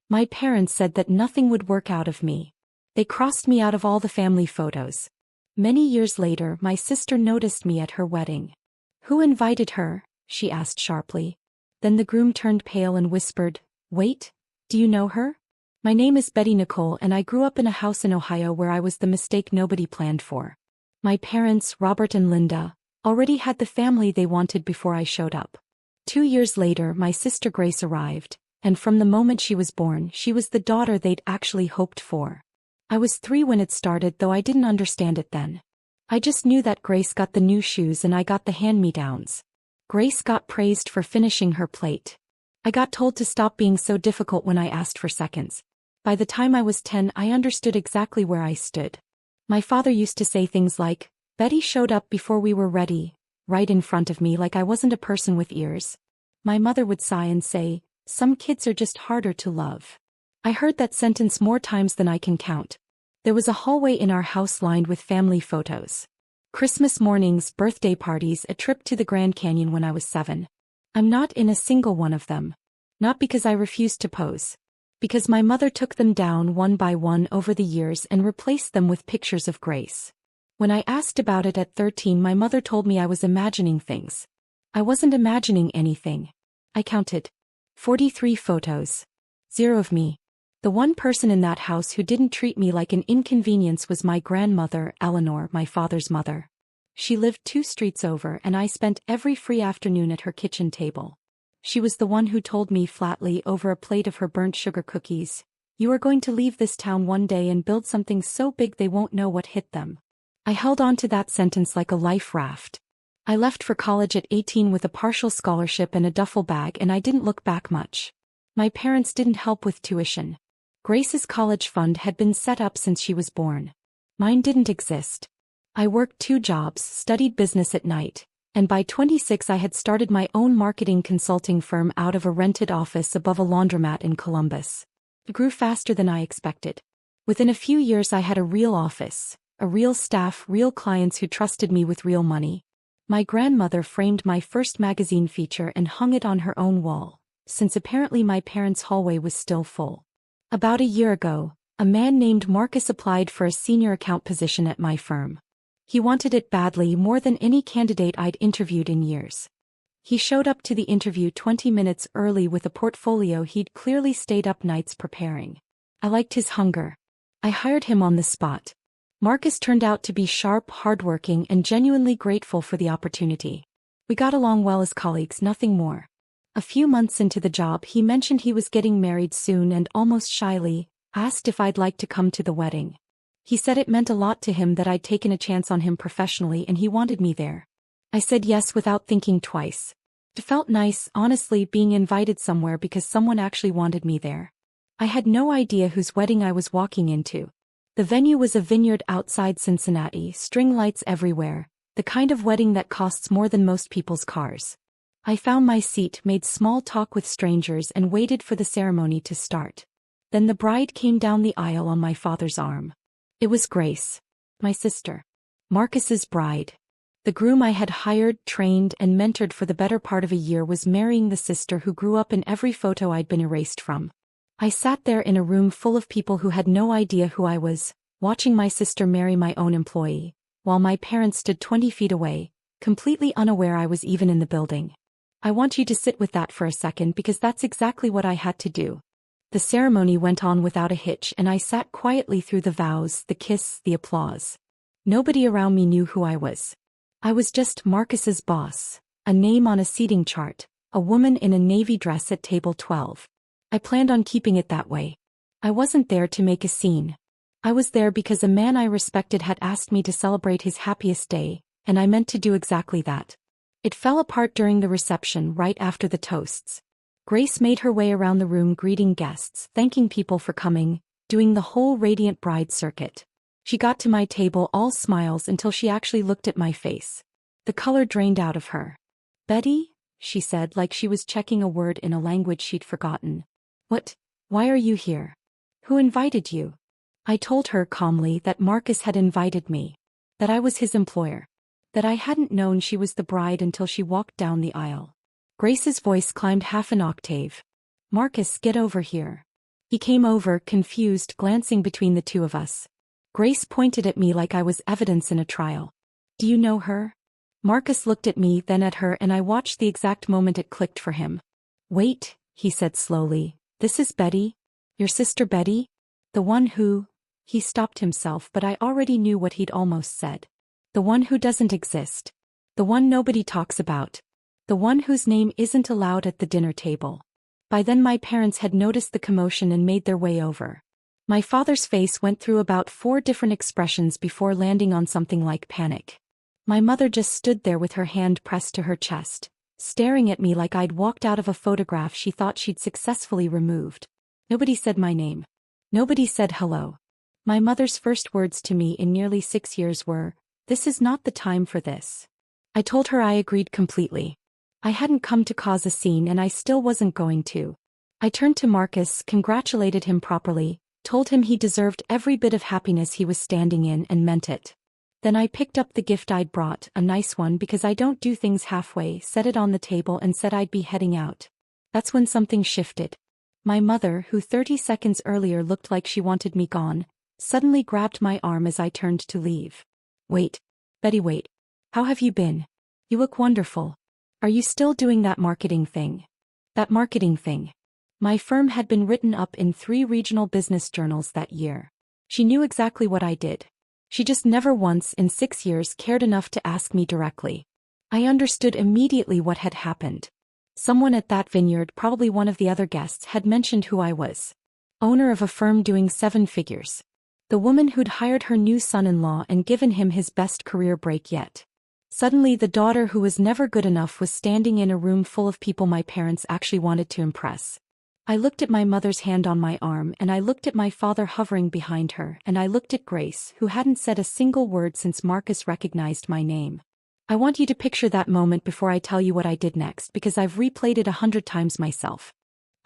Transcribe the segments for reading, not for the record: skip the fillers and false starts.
My parents said that nothing would work out of me. They crossed me out of all the family photos. Many years later, my sister noticed me at her wedding. "Who invited her?" she asked sharply. Then the groom turned pale and whispered, "Wait, do you know her? My name is Betty Nicole and I grew up in a house in Ohio where I was the mistake nobody planned for." My parents, Robert and Linda, already had the family they wanted before I showed up. 2 years later, my sister Grace arrived, and from the moment she was born, she was the daughter they'd actually hoped for. I was 3 when it started, though I didn't understand it then. I just knew that Grace got the new shoes and I got the hand-me-downs. Grace got praised for finishing her plate. I got told to stop being so difficult when I asked for seconds. By the time I was 10, I understood exactly where I stood. My father used to say things like, "Betty showed up before we were ready," right in front of me like I wasn't a person with ears. My mother would sigh and say, "Some kids are just harder to love." I heard that sentence more times than I can count. There was a hallway in our house lined with family photos. Christmas mornings, birthday parties, a trip to the Grand Canyon when I was 7. I'm not in a single one of them. Not because I refused to pose. Because my mother took them down one by one over the years and replaced them with pictures of Grace. When I asked about it at 13, my mother told me I was imagining things. I wasn't imagining anything. I counted 43 photos. 0 of me. The one person in that house who didn't treat me like an inconvenience was my grandmother, Eleanor, my father's mother. She lived 2 streets over and I spent every free afternoon at her kitchen table. She was the one who told me flatly over a plate of her burnt sugar cookies, "You are going to leave this town one day and build something so big they won't know what hit them." I held on to that sentence like a life raft. I left for college at 18 with a partial scholarship and a duffel bag, and I didn't look back much. My parents didn't help with tuition. Grace's college fund had been set up since she was born. Mine didn't exist. I worked 2 jobs, studied business at night, and by 26 I had started my own marketing consulting firm out of a rented office above a laundromat in Columbus. It grew faster than I expected. Within a few years I had a real office, a real staff, real clients who trusted me with real money. My grandmother framed my first magazine feature and hung it on her own wall, since apparently my parents' hallway was still full. About a year ago, a man named Marcus applied for a senior account position at my firm. He wanted it badly, more than any candidate I'd interviewed in years. He showed up to the interview 20 minutes early with a portfolio he'd clearly stayed up nights preparing. I liked his hunger. I hired him on the spot. Marcus turned out to be sharp, hardworking, and genuinely grateful for the opportunity. We got along well as colleagues, nothing more. A few months into the job, he mentioned he was getting married soon and almost shyly asked if I'd like to come to the wedding. He said it meant a lot to him that I'd taken a chance on him professionally and he wanted me there. I said yes without thinking twice. It felt nice, honestly, being invited somewhere because someone actually wanted me there. I had no idea whose wedding I was walking into. The venue was a vineyard outside Cincinnati, string lights everywhere, the kind of wedding that costs more than most people's cars. I found my seat, made small talk with strangers, and waited for the ceremony to start. Then the bride came down the aisle on my father's arm. It was Grace, my sister, Marcus's bride. The groom I had hired, trained, and mentored for the better part of a year was marrying the sister who grew up in every photo I'd been erased from. I sat there in a room full of people who had no idea who I was, watching my sister marry my own employee, while my parents stood 20 feet away, completely unaware I was even in the building. I want you to sit with that for a second because that's exactly what I had to do. The ceremony went on without a hitch and I sat quietly through the vows, the kiss, the applause. Nobody around me knew who I was. I was just Marcus's boss, a name on a seating chart, a woman in a navy dress at table 12. I planned on keeping it that way. I wasn't there to make a scene. I was there because a man I respected had asked me to celebrate his happiest day, and I meant to do exactly that. It fell apart during the reception right after the toasts. Grace made her way around the room greeting guests, thanking people for coming, doing the whole radiant bride circuit. She got to my table all smiles until she actually looked at my face. The color drained out of her. "Betty?" she said, like she was checking a word in a language she'd forgotten. "What? Why are you here? Who invited you?" I told her calmly that Marcus had invited me, that I was his employer, that I hadn't known she was the bride until she walked down the aisle. Grace's voice climbed half an octave. "Marcus, get over here. He came over, confused, glancing between the two of us. Grace pointed at me like I was evidence in a trial. Do you know her? Marcus looked at me, then at her, and I watched the exact moment it clicked for him. Wait, he said slowly, this is Betty? Your sister Betty? The one who... He stopped himself, but I already knew what he'd almost said. The one who doesn't exist. The one nobody talks about. The one whose name isn't allowed at the dinner table. By then my parents had noticed the commotion and made their way over. My father's face went through about 4 different expressions before landing on something like panic. My mother just stood there with her hand pressed to her chest, staring at me like I'd walked out of a photograph she thought she'd successfully removed. Nobody said my name. Nobody said hello. My mother's first words to me in nearly 6 years were, "This is not the time for this." I told her I agreed completely. I hadn't come to cause a scene and I still wasn't going to. I turned to Marcus, congratulated him properly, told him he deserved every bit of happiness he was standing in and meant it. Then I picked up the gift I'd brought, a nice one because I don't do things halfway, set it on the table and said I'd be heading out. That's when something shifted. My mother, who 30 seconds earlier looked like she wanted me gone, suddenly grabbed my arm as I turned to leave. Wait. Betty, wait. How have you been? You look wonderful. Are you still doing that marketing thing? That marketing thing. My firm had been written up in 3 regional business journals that year. She knew exactly what I did. She just never once in 6 years cared enough to ask me directly. I understood immediately what had happened. Someone at that vineyard, probably one of the other guests, had mentioned who I was. Owner of a firm doing 7 figures. The woman who'd hired her new son-in-law and given him his best career break yet. Suddenly the daughter who was never good enough was standing in a room full of people my parents actually wanted to impress. I looked at my mother's hand on my arm and I looked at my father hovering behind her and I looked at Grace, who hadn't said a single word since Marcus recognized my name. I want you to picture that moment before I tell you what I did next because I've replayed it 100 times myself.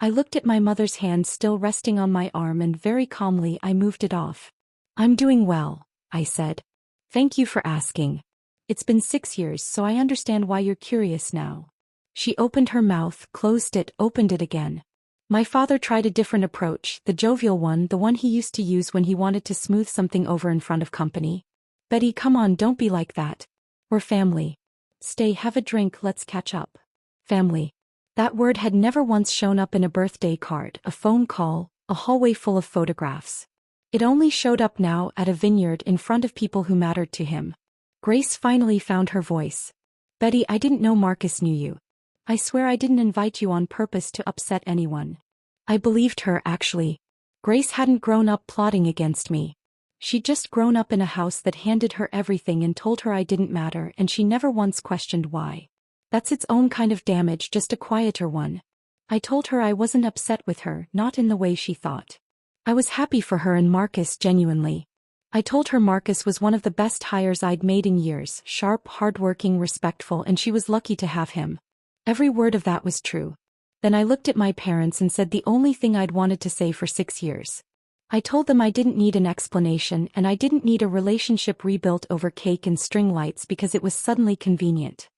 I looked at my mother's hand still resting on my arm and very calmly I moved it off. I'm doing well, I said. Thank you for asking. It's been 6 years, so I understand why you're curious now. She opened her mouth, closed it, opened it again. My father tried a different approach, the jovial one, the one he used to use when he wanted to smooth something over in front of company. Betty, come on, don't be like that. We're family. Stay, have a drink, let's catch up. Family. That word had never once shown up in a birthday card, a phone call, a hallway full of photographs. It only showed up now at a vineyard in front of people who mattered to him. Grace finally found her voice. Betty, I didn't know Marcus knew you. I swear I didn't invite you on purpose to upset anyone. I believed her, actually. Grace hadn't grown up plotting against me. She'd just grown up in a house that handed her everything and told her I didn't matter, and she never once questioned why. That's its own kind of damage, just a quieter one. I told her I wasn't upset with her, not in the way she thought. I was happy for her and Marcus, genuinely. I told her Marcus was one of the best hires I'd made in years, sharp, hardworking, respectful, and she was lucky to have him. Every word of that was true. Then I looked at my parents and said the only thing I'd wanted to say for 6 years. I told them I didn't need an explanation and I didn't need a relationship rebuilt over cake and string lights because it was suddenly convenient.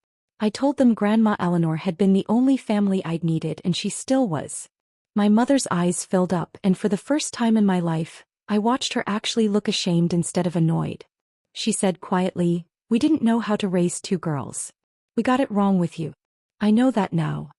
I told them Grandma Eleanor had been the only family I'd needed and she still was. My mother's eyes filled up and for the first time in my life, I watched her actually look ashamed instead of annoyed. She said quietly, "We didn't know how to raise 2 girls. We got it wrong with you. I know that now."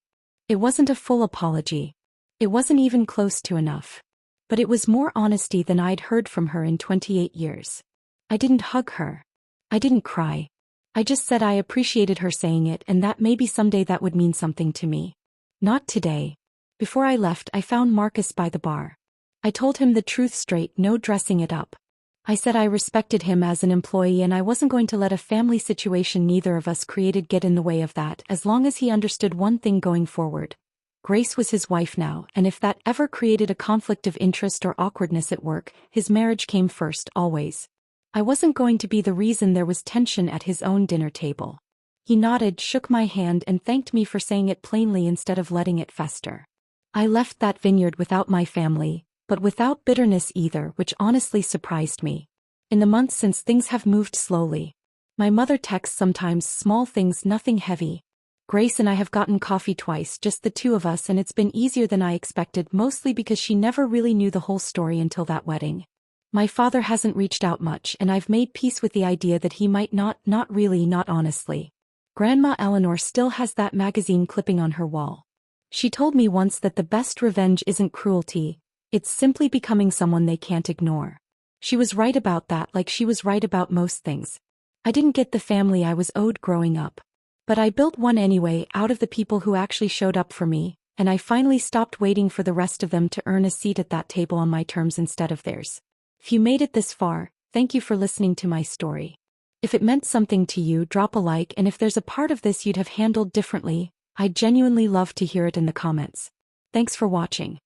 It wasn't a full apology. It wasn't even close to enough. But it was more honesty than I'd heard from her in 28 years. I didn't hug her. I didn't cry. I just said I appreciated her saying it and that maybe someday that would mean something to me. Not today. Before I left, I found Marcus by the bar. I told him the truth straight, no dressing it up. I said I respected him as an employee and I wasn't going to let a family situation neither of us created get in the way of that, as long as he understood one thing going forward. Grace was his wife now, and if that ever created a conflict of interest or awkwardness at work, his marriage came first, always. I wasn't going to be the reason there was tension at his own dinner table. He nodded, shook my hand and thanked me for saying it plainly instead of letting it fester. I left that vineyard without my family, but without bitterness either, which honestly surprised me. In the months since, things have moved slowly. My mother texts sometimes, small things, nothing heavy. Grace and I have gotten coffee twice, just the two of us, and it's been easier than I expected, mostly because she never really knew the whole story until that wedding. My father hasn't reached out much, and I've made peace with the idea that he might not really, not honestly. Grandma Eleanor still has that magazine clipping on her wall. She told me once that the best revenge isn't cruelty, it's simply becoming someone they can't ignore. She was right about that, like she was right about most things. I didn't get the family I was owed growing up. But I built one anyway, out of the people who actually showed up for me, and I finally stopped waiting for the rest of them to earn a seat at that table on my terms instead of theirs. If you made it this far, thank you for listening to my story. If it meant something to you, drop a like, and if there's a part of this you'd have handled differently, I'd genuinely love to hear it in the comments. Thanks for watching.